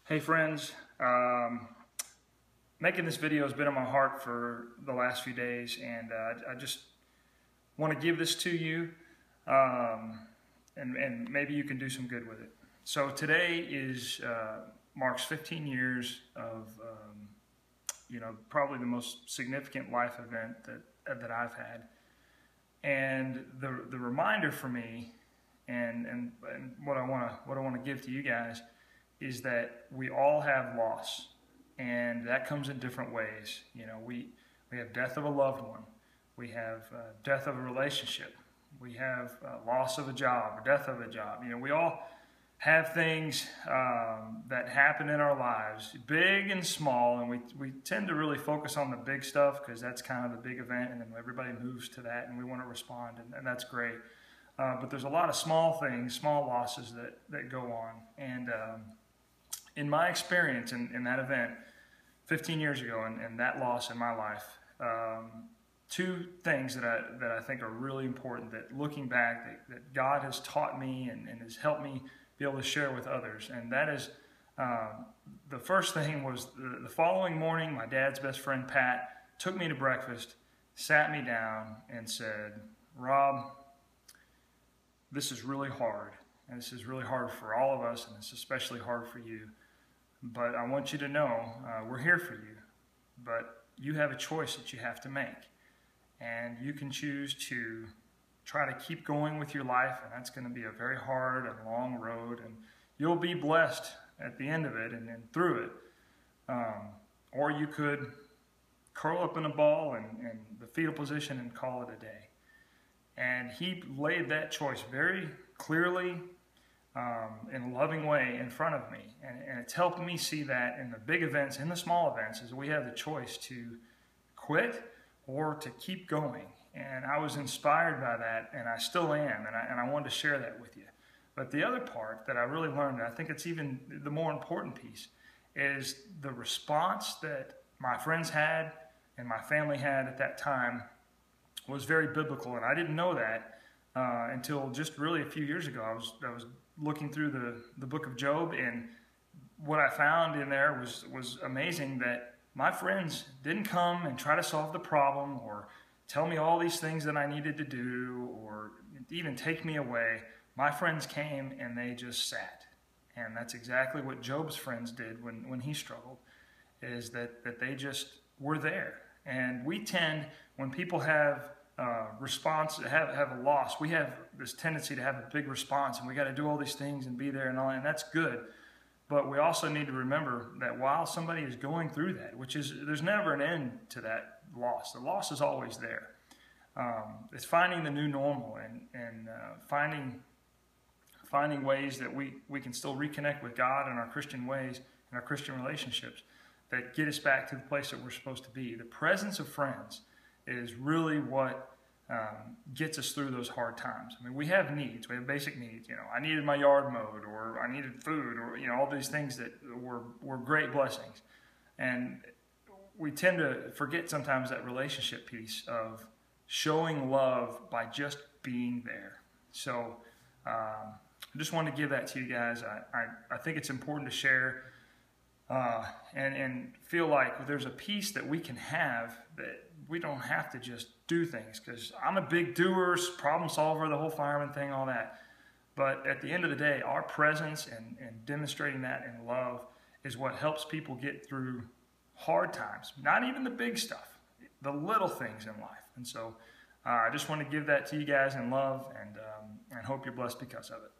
Hey friends, making this video has been on my heart for the last few days, and I just want to give this to you, and maybe you can do some good with it. So today marks 15 years of probably the most significant life event that I've had, and the reminder for me, and what I want to give to you guys is that we all have loss, and that comes in different ways. We have death of a loved one, we have death of a relationship, we have loss of a job or death of a job. We all have things that happen in our lives, big and small, and we tend to really focus on the big stuff because that's kind of the big event, and then everybody moves to that and we want to respond, and that's great. But there's a lot of small things, small losses that go on. And in my experience in that event 15 years ago, and that loss in my life, two things that I think are really important, that looking back, that God has taught me and has helped me be able to share with others. And that is, the first thing was the following morning, my dad's best friend, Pat, took me to breakfast, sat me down and said, "Rob, this is really hard, and this is really hard for all of us, and it's especially hard for you. But I want you to know we're here for you, but you have a choice that you have to make. And you can choose to try to keep going with your life, and that's going to be a very hard and long road, and you'll be blessed at the end of it and through it. Or you could curl up in a ball and the fetal position and call it a day." And he laid that choice very clearly, in a loving way in front of me. And it's helped me see that in the big events, in the small events, is we have the choice to quit or to keep going. And I was inspired by that, and I still am, and I wanted to share that with you. But the other part that I really learned, and I think it's even the more important piece, is the response that my friends had and my family had at that time was very biblical, and I didn't know that until just really a few years ago. I was looking through the book of Job, and what I found in there was amazing, that my friends didn't come and try to solve the problem or tell me all these things that I needed to do or even take me away. My friends came and they just sat. And that's exactly what Job's friends did when he struggled, is that they just were there. And we tend, when people have have a loss, we have this tendency to have a big response, and we got to do all these things and be there and all, and that's good. But we also need to remember that while somebody is going through that, there's never an end to that loss. The loss is always there. It's finding the new normal and finding ways that we can still reconnect with God in our Christian ways and our Christian relationships that get us back to the place that we're supposed to be. The presence of friends is really what gets us through those hard times. I mean, we have needs. We have basic needs. I needed my yard mowed, or I needed food, or all these things that were great blessings. And we tend to forget sometimes that relationship piece of showing love by just being there. So I just wanted to give that to you guys. I think it's important to share. And feel like there's a piece that we can have, that we don't have to just do things, because I'm a big doer, problem solver, the whole fireman thing, all that. But at the end of the day, our presence and demonstrating that in love is what helps people get through hard times. Not even the big stuff, the little things in life. And so I just want to give that to you guys in love, and hope you're blessed because of it.